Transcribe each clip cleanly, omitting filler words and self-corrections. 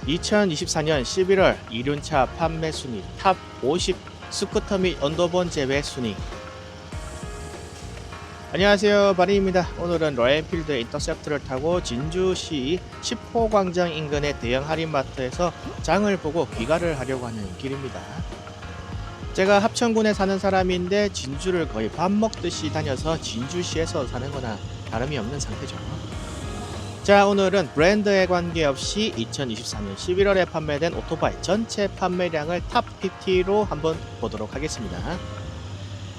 2024년 11월 이륜차 판매 순위 탑 50 스쿠터 및 언더본 제외 순위. 안녕하세요, 바리입니다. 오늘은 로얄엔필드 인터셉트를 타고 진주시 10호 광장 인근의 대형 할인마트에서 장을 보고 귀가를 하려고 하는 길입니다. 제가 합천군에 사는 사람인데 진주를 거의 밥 먹듯이 다녀서 진주시에서 사는 거나 다름이 없는 상태죠. 자, 오늘은 브랜드에 관계없이 2024년 11월에 판매된 오토바이 전체 판매량을 탑 50로 한번 보도록 하겠습니다.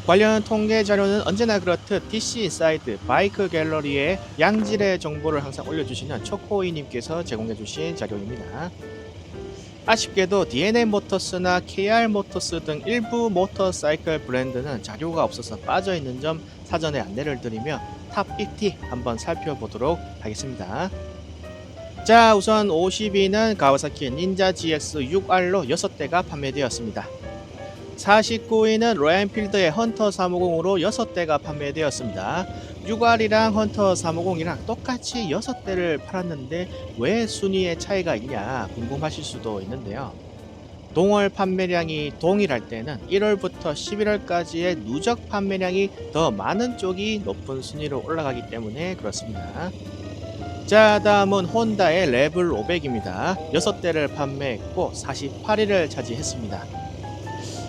관련 통계 자료는 언제나 그렇듯 DC 인사이드 바이크 갤러리에 양질의 정보를 항상 올려주시는 초코이님께서 제공해주신 자료입니다. 아쉽게도 D&M 모터스나 KR 모터스 등 일부 모터사이클 브랜드는 자료가 없어서 빠져있는 점 사전에 안내를 드리며 탑 50 한번 살펴보도록 하겠습니다. 자, 우선 50위는 가와사키 닌자 GX 6R로 6대가 판매되었습니다. 49위는 로얄엔필드의 헌터 350으로 6대가 판매되었습니다. 6R이랑 헌터 350이랑 똑같이 6대를 팔았는데 왜 순위의 차이가 있냐 궁금하실 수도 있는데요. 동월 판매량이 동일할 때는 1월부터 11월까지의 누적 판매량이 더 많은 쪽이 높은 순위로 올라가기 때문에 그렇습니다. 자, 다음은 혼다의 레블 500입니다. 6대를 판매했고 48위를 차지했습니다.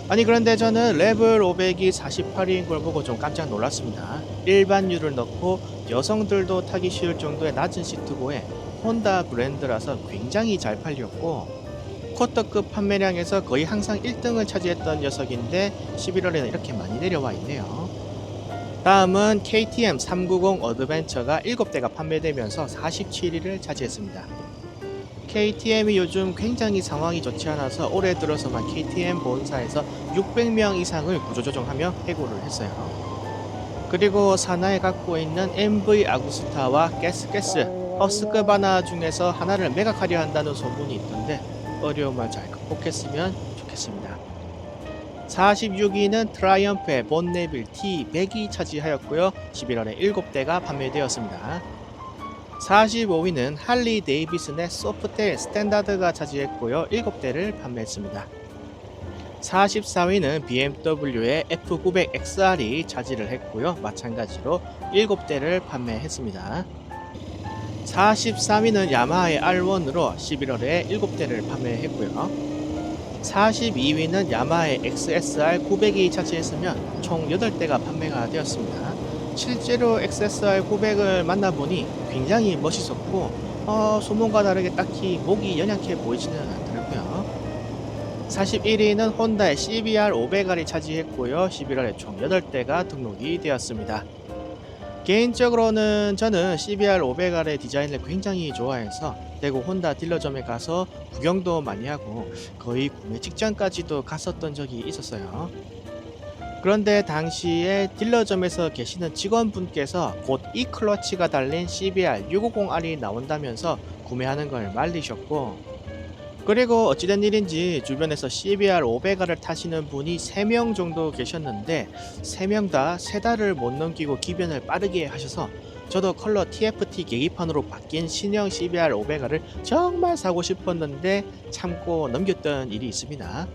아니, 그런데 저는 레벨 500이 48위인 걸 보고 좀 깜짝 놀랐습니다. 일반유를 넣고 여성들도 타기 쉬울 정도의 낮은 시트고에 혼다 브랜드라서 굉장히 잘 팔렸고 쿼터급 판매량에서 거의 항상 1등을 차지했던 녀석인데 11월에는 이렇게 많이 내려와 있네요. 다음은 KTM 390 어드벤처가 7대가 판매되면서 47위를 차지했습니다. KTM이 요즘 굉장히 상황이 좋지 않아서 올해 들어서만 KTM 본사에서 600명 이상을 구조조정하며 해고를 했어요. 그리고 산하에 갖고 있는 MV 아구스타와 가스 허스크바나 중에서 하나를 매각하려 한다는 소문이 있던데 어려움을 잘 극복했으면 좋겠습니다. 46위는 트라이엄프의 본네빌 T100이 차지하였고요. 11월에 7대가 판매되었습니다. 45위는 할리 데이비슨의 소프텔 스탠다드가 차지했고요. 7대를 판매했습니다. 44위는 BMW의 F900XR이 차지를 했고요. 마찬가지로 7대를 판매했습니다. 43위는 야마하의 R1으로 11월에 7대를 판매했고요. 42위는 야마하의 XSR 900이 차지했으며 총 8대가 판매가 되었습니다. 실제로 XSR 900을 만나보니 굉장히 멋있었고 소문과 다르게 딱히 목이 연약해 보이지는 않더라고요. 41위는 혼다의 CBR 500R이 차지했고요. 11월에 총 8대가 등록이 되었습니다. 개인적으로는 저는 CBR 500R의 디자인을 굉장히 좋아해서 대구 혼다 딜러점에 가서 구경도 많이 하고 거의 구매 직전까지도 갔었던 적이 있었어요. 그런데 당시에 딜러점에서 계시는 직원분께서 곧 이 클러치가 달린 CBR 650R이 나온다면서 구매하는 걸 말리셨고, 그리고 어찌된 일인지 주변에서 CBR 500R을 타시는 분이 3명 정도 계셨는데 3명 다 3달을 못 넘기고 기변을 빠르게 하셔서 저도 컬러 TFT 계기판으로 바뀐 신형 CBR 500R을 정말 사고 싶었는데 참고 넘겼던 일이 있습니다.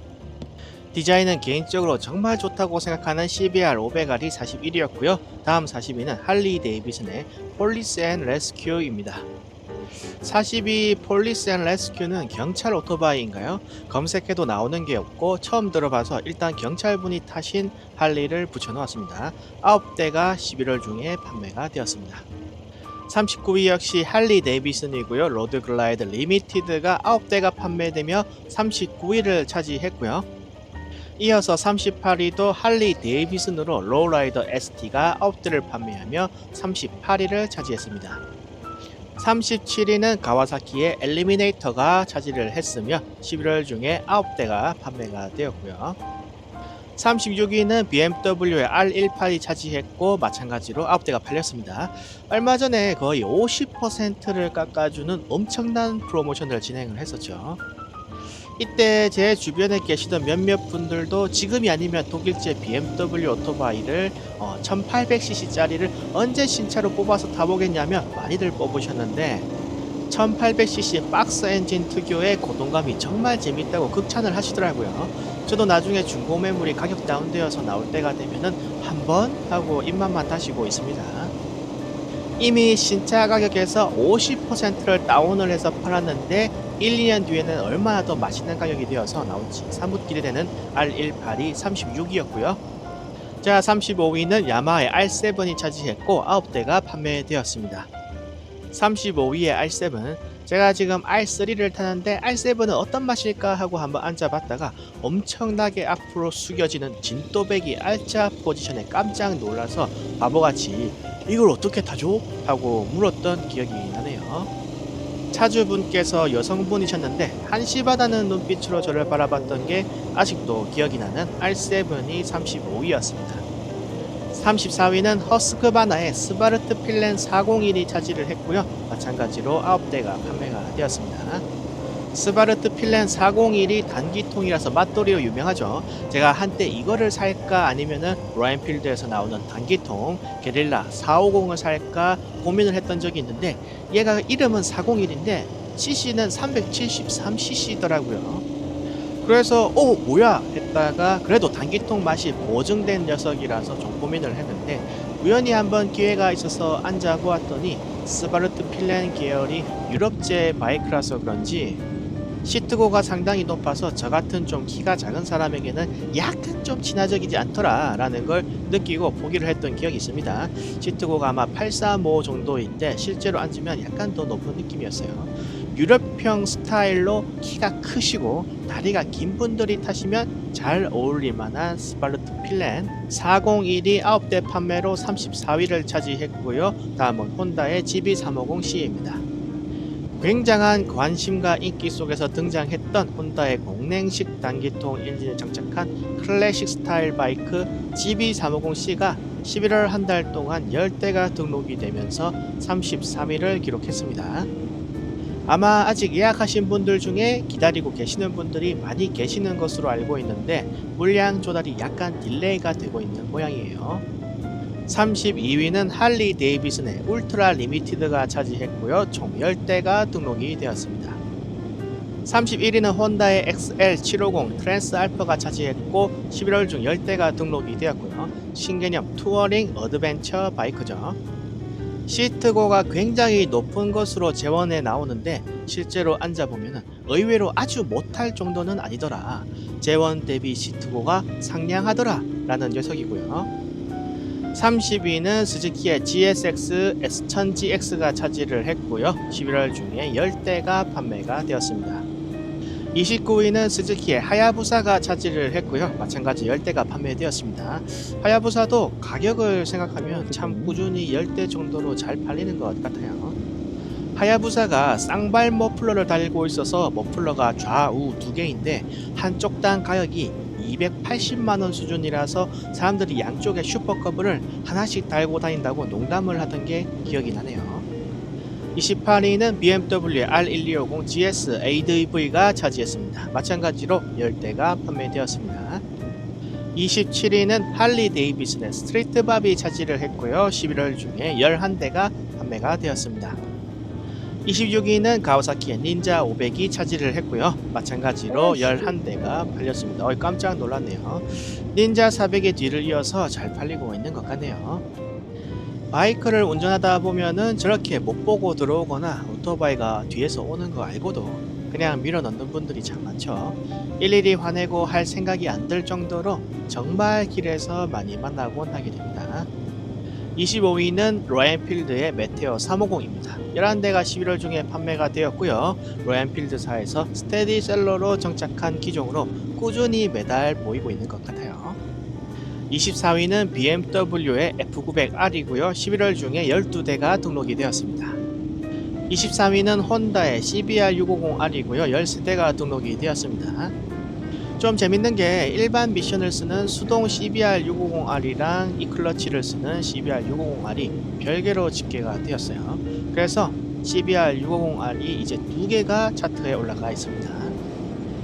디자인은 개인적으로 정말 좋다고 생각하는 CBR 500R이 41위였고요. 다음 40위는 할리 데이비슨의 폴리스 앤 레스큐입니다. 42위 폴리스 앤 레스큐는 경찰 오토바이인가요? 검색해도 나오는 게 없고 처음 들어봐서 일단 경찰분이 타신 할리를 붙여놓았습니다. 9대가 11월 중에 판매가 되었습니다. 39위 역시 할리 데이비슨이고요. 로드 글라이드 리미티드가 9대가 판매되며 39위를 차지했고요. 이어서 38위도 할리 데이비슨으로 로우라이더 ST가 9대를 판매하며 38위를 차지했습니다. 37위는 가와사키의 엘리미네이터가 차지를 했으며 11월 중에 9대가 판매가 되었고요. 36위는 BMW의 R18이 차지했고 마찬가지로 9대가 팔렸습니다. 얼마 전에 거의 50%를 깎아주는 엄청난 프로모션을 진행을 했었죠. 이때 제 주변에 계시던 몇몇 분들도 지금이 아니면 독일제 BMW 오토바이를 1800cc 짜리를 언제 신차로 뽑아서 타보겠냐며 많이들 뽑으셨는데 1800cc 박스 엔진 특유의 고동감이 정말 재밌다고 극찬을 하시더라고요. 저도 나중에 중고 매물이 가격 다운되어서 나올 때가 되면은 한번 하고 입맛만 다시고 있습니다. 이미 신차 가격에서 50%를 다운을 해서 팔았는데 1, 2년 뒤에는 얼마나 더 맛있는 가격이 되어서 나올지 사뭇 기대되는 R18이 36이었고요. 자, 35위는 야마하의 R7이 차지했고 9대가 판매되었습니다. 35위의 R7, 제가 지금 R3를 타는데 R7은 어떤 맛일까 하고 한번 앉아봤다가 엄청나게 앞으로 숙여지는 진또배기 R자 포지션에 깜짝 놀라서 바보같이 이걸 어떻게 타죠? 하고 물었던 기억이 나네요. 차주분께서 여성분이셨는데 한시바다는 눈빛으로 저를 바라봤던 게 아직도 기억이 나는 R7이 35위였습니다. 34위는 허스크바나의 스바르트 필렌 401이 차지를 했고요. 마찬가지로 9대가 판매가 되었습니다. 스바르트 필렌 401이 단기통이라서 맛돌이로 유명하죠. 제가 한때 이거를 살까 아니면은 로얄필드에서 나오는 단기통 게릴라 450을 살까 고민을 했던 적이 있는데 얘가 이름은 401인데 cc는 373cc더라고요. 그래서 뭐야 했다가 그래도 단기통 맛이 보증된 녀석이라서 좀 고민을 했는데 우연히 한번 기회가 있어서 앉아보았더니 스바르트 필렌 계열이 유럽제 바이크라서 그런지 시트고가 상당히 높아서 저 같은 좀 키가 작은 사람에게는 약간 좀 친화적이지 않더라 라는 걸 느끼고 포기를 했던 기억이 있습니다. 시트고가 아마 835 정도인데 실제로 앉으면 약간 더 높은 느낌이었어요. 유럽형 스타일로 키가 크시고 다리가 긴 분들이 타시면 잘 어울릴 만한 스바르트 필렌 401이 9대 판매로 34위를 차지했고요. 다음은 혼다의 GB350C입니다. 굉장한 관심과 인기 속에서 등장했던 혼다의 공랭식 단기통 엔진을 장착한 클래식 스타일 바이크 GB350C가 11월 한 달 동안 10대가 등록이 되면서 33위를 기록했습니다. 아마 아직 예약하신 분들 중에 기다리고 계시는 분들이 많이 계시는 것으로 알고 있는데 물량 조달이 약간 딜레이가 되고 있는 모양이에요. 32위는 할리 데이비슨의 울트라 리미티드가 차지했고요. 총 10대가 등록이 되었습니다. 31위는 혼다의 XL750 트랜스 알파가 차지했고 11월 중 10대가 등록이 되었고요. 신개념 투어링 어드벤처 바이크죠. 시트고가 굉장히 높은 것으로 재원에 나오는데 실제로 앉아보면 의외로 아주 못할 정도는 아니더라. 재원 대비 시트고가 상냥하더라 라는 녀석이고요. 30위는 스즈키의 GSX S1000GX가 차지를 했고요. 11월 중에 10대가 판매가 되었습니다. 29위는 스즈키의 하야부사가 차지를 했고요. 마찬가지 10대가 판매되었습니다. 하야부사도 가격을 생각하면 참 꾸준히 10대 정도로 잘 팔리는 것 같아요. 하야부사가 쌍발 머플러를 달고 있어서 머플러가 좌우 두 개인데 한쪽당 가격이 280만원 수준이라서 사람들이 양쪽에 슈퍼커브를 하나씩 달고 다닌다고 농담을 하던 게 기억이 나네요. 28위는 BMW R1250 GS ADV가 차지했습니다. 마찬가지로 10대가 판매되었습니다. 27위는 할리 데이비슨의 스트리트밥이 차지를 했고요. 11월 중에 11대가 판매가 되었습니다. 26위는 가와사키의 닌자 500이 차지를 했고요. 마찬가지로 11대가 팔렸습니다. 깜짝 놀랐네요. 닌자 400의 뒤를 이어서 잘 팔리고 있는 것 같네요. 바이크를 운전하다 보면은 저렇게 못 보고 들어오거나 오토바이가 뒤에서 오는 거 알고도 그냥 밀어 넣는 분들이 참 많죠. 일일이 화내고 할 생각이 안 들 정도로 정말 길에서 많이 만나곤 하게 됩니다. 25위는 로얄필드의 메테오 350입니다. 11대가 11월 중에 판매가 되었고요. 로얄필드사에서 스테디셀러로 정착한 기종으로 꾸준히 매달 보이고 있는 것 같아요. 24위는 BMW의 F900R이고요. 11월 중에 12대가 등록이 되었습니다. 23위는 혼다의 CBR650R이고요. 13대가 등록이 되었습니다. 좀 재밌는 게 일반 미션을 쓰는 수동 CBR650R이랑 이클러치를 쓰는 CBR650R이 별개로 집계가 되었어요. 그래서 CBR650R이 이제 두 개가 차트에 올라가 있습니다.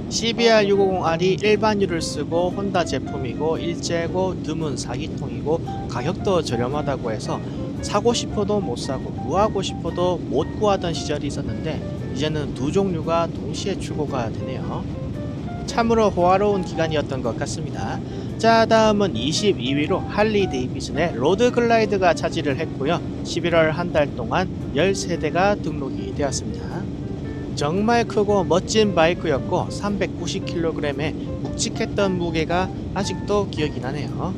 CBR650R이 일반유를 쓰고 혼다 제품이고 일제고 드문 4기통이고 가격도 저렴하다고 해서 사고 싶어도 못 사고 구하고 싶어도 못 구하던 시절이 있었는데 이제는 두 종류가 동시에 출고가 되네요. 참으로 호화로운 기간이었던 것 같습니다. 자, 다음은 22위로 할리 데이비슨의 로드 글라이드가 차지를 했고요. 11월 한 달 동안 13대가 등록이 되었습니다. 정말 크고 멋진 바이크였고 390kg의 묵직했던 무게가 아직도 기억이 나네요.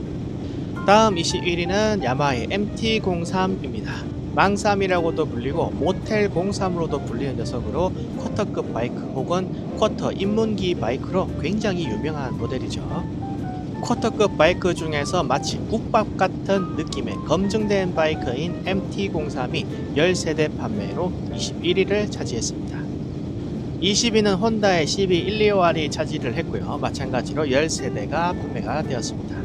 다음 21위는 야마하의 MT-03입니다. 망삼이라고도 불리고 모텔 03으로도 불리는 녀석으로 쿼터급 바이크 혹은 쿼터 입문기 바이크로 굉장히 유명한 모델이죠. 쿼터급 바이크 중에서 마치 국밥 같은 느낌의 검증된 바이크인 MT-03이 13대 판매로 21위를 차지했습니다. 20위는 혼다의 CB125R이 차지를 했고요. 마찬가지로 13대가 판매가 되었습니다.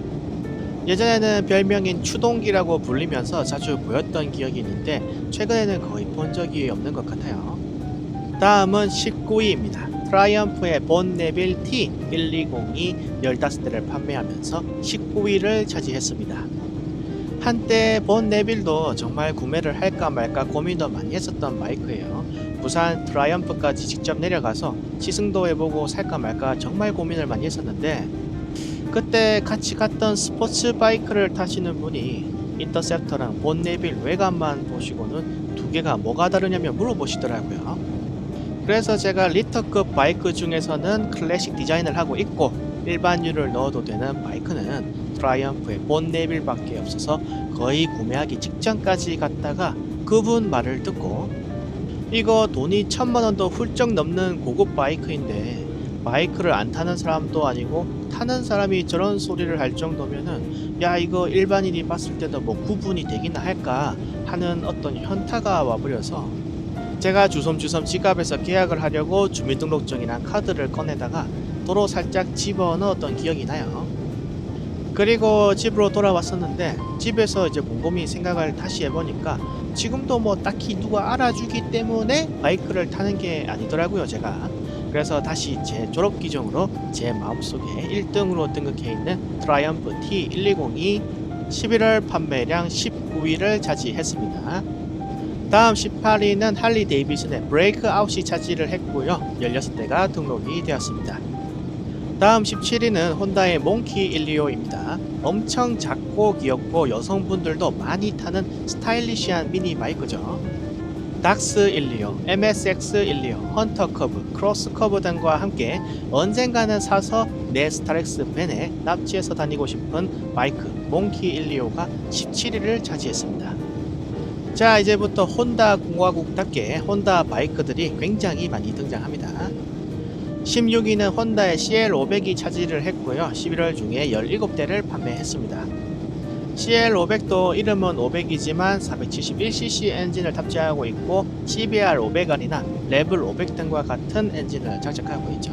예전에는 별명인 추동기라고 불리면서 자주 보였던 기억이 있는데 최근에는 거의 본 적이 없는 것 같아요. 다음은 19위입니다. 트라이언프의 본 네빌 T1202 15대를 판매하면서 19위를 차지했습니다. 한때 본 네빌도 정말 구매를 할까 말까 고민도 많이 했었던 바이크예요. 부산 트라이언프까지 직접 내려가서 시승도 해보고 살까 말까 정말 고민을 많이 했었는데 그때 같이 갔던 스포츠 바이크를 타시는 분이 인터셉터랑 본 네빌 외관만 보시고는 두 개가 뭐가 다르냐며 물어보시더라고요. 그래서 제가 리터급 바이크 중에서는 클래식 디자인을 하고 있고 일반유를 넣어도 되는 바이크는 트라이언프의 본 네빌 밖에 없어서 거의 구매하기 직전까지 갔다가 그분 말을 듣고 이거 돈이 1000만원도 훌쩍 넘는 고급 바이크인데 바이크를 안 타는 사람도 아니고 타는 사람이 저런 소리를 할 정도면은 야 이거 일반인이 봤을 때도 뭐 구분이 되기나 할까 하는 어떤 현타가 와버려서 제가 주섬주섬 지갑에서 계약을 하려고 주민등록증이랑 카드를 꺼내다가 도로 살짝 집어넣었던 기억이 나요. 그리고 집으로 돌아왔었는데 집에서 이제 곰곰이 생각을 다시 해보니까 지금도 뭐 딱히 누가 알아주기 때문에 바이크를 타는 게 아니더라고요 제가. 그래서 다시 제 졸업기종으로 제 마음속에 1등으로 등극해 있는 트라이언프 T1202 11월 판매량 19위를 차지했습니다. 다음 18위는 할리 데이비슨의 브레이크아웃이 차지를 했고요. 16대가 등록이 되었습니다. 다음 17위는 혼다의 몽키 125입니다. 엄청 작고 귀엽고 여성분들도 많이 타는 스타일리시한 미니 바이크죠. 닥스 125, MSX 125, 헌터 커브, 크로스 커브 등과 함께 언젠가는 사서 내 스타렉스 벤에 납치해서 다니고 싶은 바이크 몽키 125가 17위를 차지했습니다. 자, 이제부터 혼다 공화국답게 혼다 바이크들이 굉장히 많이 등장합니다. 16위는 혼다의 CL500이 차지를 했고요. 11월 중에 17대를 판매했습니다. CL500도 이름은 500이지만 471cc 엔진을 탑재하고 있고 CBR500R이나 레벨 500 등과 같은 엔진을 장착하고 있죠.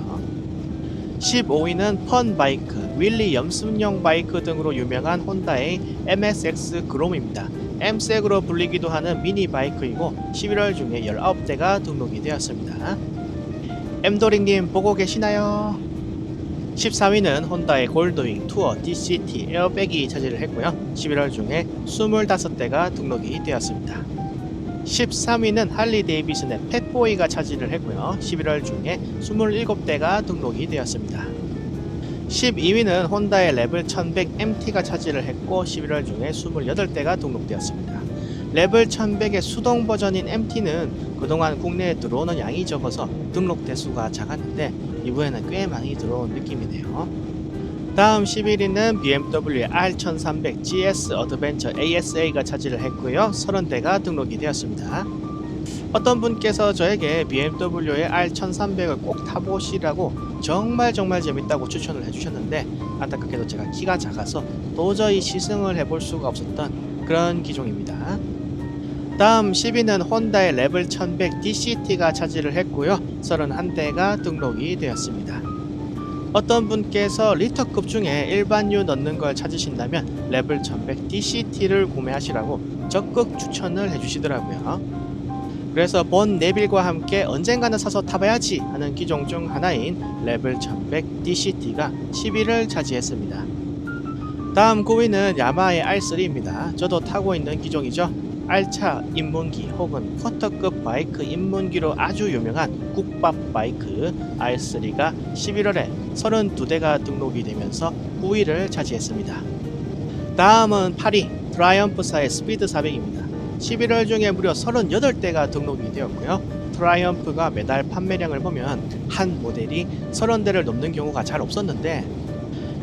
15위는 펀 바이크, 윌리 염습용 바이크 등으로 유명한 혼다의 MSX 그롬입니다. M색으로 불리기도 하는 미니 바이크이고 11월 중에 19대가 등록이 되었습니다. 엠도링님 보고 계시나요? 14위는 혼다의 골드윙 투어 DCT 에어백이 차지를 했고요. 11월 중에 25대가 등록이 되었습니다. 13위는 할리 데이비슨의 팻보이가 차지를 했고요. 11월 중에 27대가 등록이 되었습니다. 12위는 혼다의 레벨 1100 MT가 차지를 했고 11월 중에 28대가 등록되었습니다. 레벨 1100의 수동 버전인 MT는 그동안 국내에 들어오는 양이 적어서 등록 대수가 작았는데 이번에는 꽤 많이 들어온 느낌이네요. 다음 11위는 BMW의 R1300 GS 어드벤처 ASA가 차지를 했고요. 30대가 등록이 되었습니다. 어떤 분께서 저에게 BMW의 R1300을 꼭 타보시라고 정말 재밌다고 추천을 해주셨는데 안타깝게도 제가 키가 작아서 도저히 시승을 해볼 수가 없었던 그런 기종입니다. 다음 10위는 혼다의 레벨 1100 DCT가 차지를 했고요. 31대가 등록이 되었습니다. 어떤 분께서 리터급 중에 일반유 넣는 걸 찾으신다면 레벨 1100 DCT를 구매하시라고 적극 추천을 해주시더라고요. 그래서 본 네빌과 함께 언젠가는 사서 타봐야지 하는 기종 중 하나인 레벨 1100 DCT가 10위를 차지했습니다. 다음 9위는 야마하의 R3입니다. 저도 타고 있는 기종이죠. 알차 입문기 혹은 쿼터급 바이크 입문기로 아주 유명한 국밥 바이크 R3가 11월에 32대가 등록이 되면서 9위를 차지했습니다. 다음은 8위 트라이엄프사의 스피드 400입니다. 11월 중에 무려 38대가 등록이 되었고요. 트라이엄프가 매달 판매량을 보면 한 모델이 30대를 넘는 경우가 잘 없었는데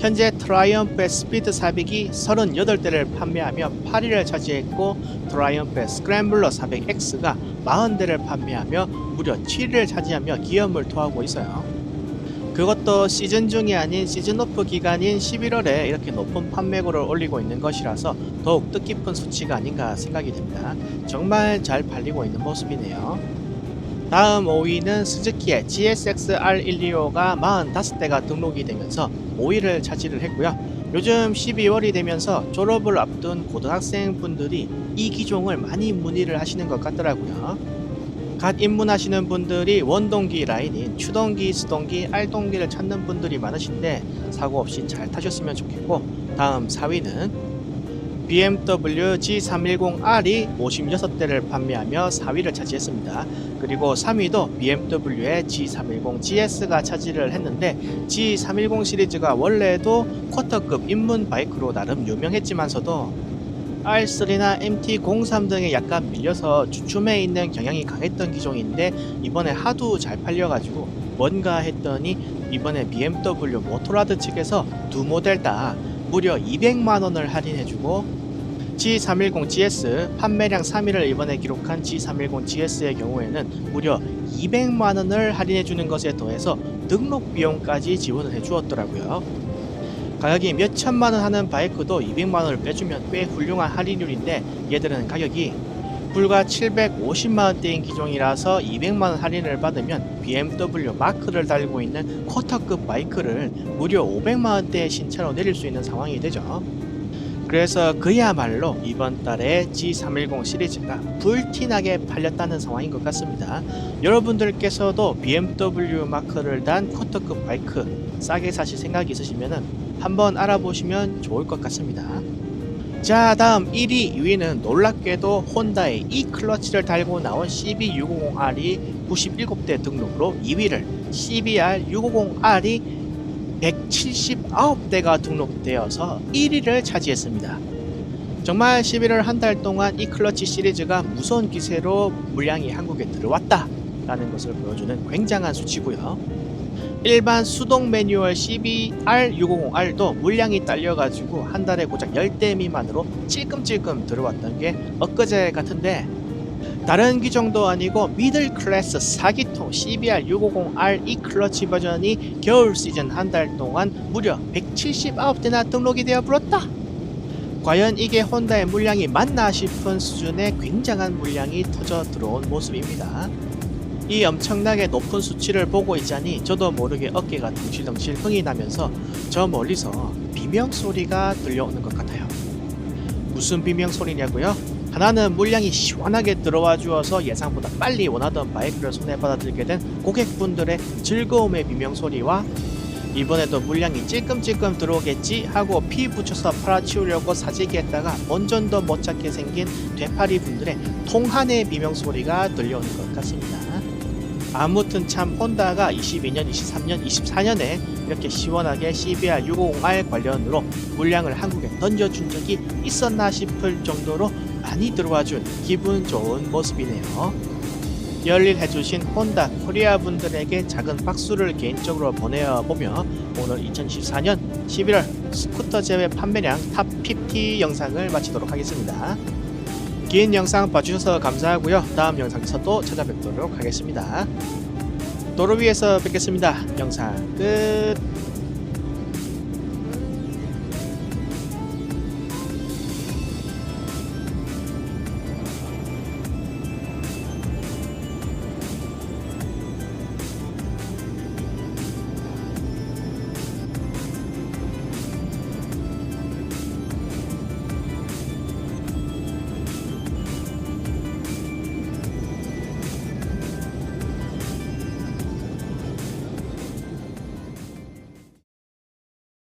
현재 트라이엄프의 스피드 400이 38대를 판매하며 8위를 차지했고 트라이엄프의 스크램블러 400X가 40대를 판매하며 무려 7위를 차지하며 기염을 토하고 있어요. 그것도 시즌 중이 아닌 시즌 오프 기간인 11월에 이렇게 높은 판매고를 올리고 있는 것이라서 더욱 뜻깊은 수치가 아닌가 생각이 됩니다. 정말 잘 팔리고 있는 모습이네요. 다음 5위는 스즈키의 GSX R125가 45대가 등록이 되면서 5위를 차지를 했고요. 요즘 12월이 되면서 졸업을 앞둔 고등학생 분들이 이 기종을 많이 문의를 하시는 것 같더라고요. 갓 입문하시는 분들이 원동기 라인인 추동기, 수동기, R동기를 찾는 분들이 많으신데 사고 없이 잘 타셨으면 좋겠고, 다음 4위는 BMW G310R이 56대를 판매하며 4위를 차지했습니다. 그리고 3위도 BMW의 G310 GS가 차지를 했는데 G310 시리즈가 원래도 쿼터급 입문 바이크로 나름 유명했지만서도 R3나 MT03 등에 약간 밀려서 주춤해 있는 경향이 강했던 기종인데 이번에 하도 잘 팔려가지고 뭔가 했더니 이번에 BMW 모토라드 측에서 두 모델 다 무려 200만원을 할인해주고 G310 GS 판매량 3위를 이번에 기록한 G310 GS의 경우에는 무려 200만원을 할인해주는 것에 더해서 등록 비용까지 지원을 해주었더라고요. 가격이 몇 천만원 하는 바이크도 200만원을 빼주면 꽤 훌륭한 할인율인데 얘들은 가격이 불과 750만원대인 기종이라서 200만원 할인을 받으면 BMW 마크를 달고 있는 쿼터급 바이크를 무려 500만원대의 신차로 내릴 수 있는 상황이 되죠. 그래서 그야말로 이번 달에 G310 시리즈가 불티나게 팔렸다는 상황인 것 같습니다. 여러분들께서도 BMW 마크를 단 쿼터급 바이크 싸게 사실 생각이 있으시면 한번 알아보시면 좋을 것 같습니다. 자, 다음 1위, 2위는 놀랍게도 혼다의 E 클러치를 달고 나온 CB650R이 97대 등록으로 2위를, CBR650R이 179대가 등록되어서 1위를 차지했습니다. 정말 11월 한 달 동안 이 클러치 시리즈가 무서운 기세로 물량이 한국에 들어왔다 라는 것을 보여주는 굉장한 수치고요. 일반 수동 매뉴얼 CBR650R도 물량이 딸려가지고 한 달에 고작 10대 미만으로 찔끔찔끔 들어왔던 게 엊그제 같은데, 다른 기종도 아니고 미들 클래스 4기통 CBR650R E 클러치 버전이 겨울 시즌 한 달 동안 무려 179대나 등록이 되어 불었다. 과연 이게 혼다의 물량이 맞나 싶은 수준의 굉장한 물량이 터져 들어온 모습입니다. 이 엄청나게 높은 수치를 보고 있자니 저도 모르게 어깨가 덩실덩실 흥이 나면서 저 멀리서 비명소리가 들려오는 것 같아요. 무슨 비명소리냐고요? 하나는 물량이 시원하게 들어와 주어서 예상보다 빨리 원하던 바이크를 손에 받아들게 된 고객분들의 즐거움의 비명소리와 이번에도 물량이 찔끔찔끔 들어오겠지 하고 피 붙여서 팔아치우려고 사재기 했다가 본전도 못 찾게 생긴 되파리 분들의 통한의 비명소리가 들려오는 것 같습니다. 아무튼 참 혼다가 22년, 23년, 24년에 이렇게 시원하게 CBR650R 관련으로 물량을 한국에 던져준 적이 있었나 싶을 정도로 많이 들어와준 기분 좋은 모습이네요. 열일해주신 혼다 코리아 분들에게 작은 박수를 개인적으로 보내어보며 오늘 2024년 11월 스쿠터 제외 판매량 탑 50 영상을 마치도록 하겠습니다. 긴 영상 봐주셔서 감사하고요. 다음 영상에서 또 찾아뵙도록 하겠습니다. 도로 위에서 뵙겠습니다. 영상 끝.